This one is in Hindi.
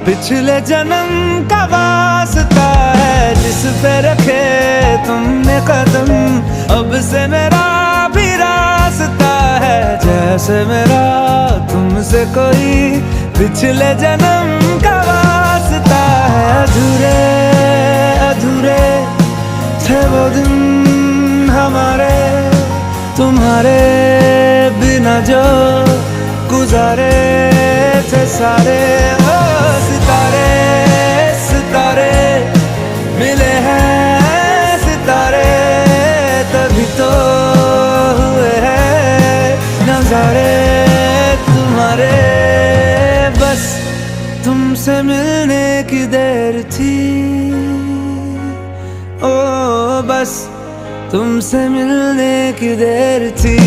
पिछले जन्म का वास्ता है जिस पे रखे तुमने कदम, अब से मेरा भी रास्ता है जैसे मेरा तुमसे कोई पिछले जन्म का वास्ता है। अधूरे अधूरे थे वो दिन हमारे, तुम्हारे बिना जो गुजारे थे सारे। ओ सितारे सितारे मिले हैं सितारे, तभी तो हुए हैं नजारे तुम्हारे। बस तुमसे मिलने की देर थी, ओ बस तुमसे मिलने की देर थी।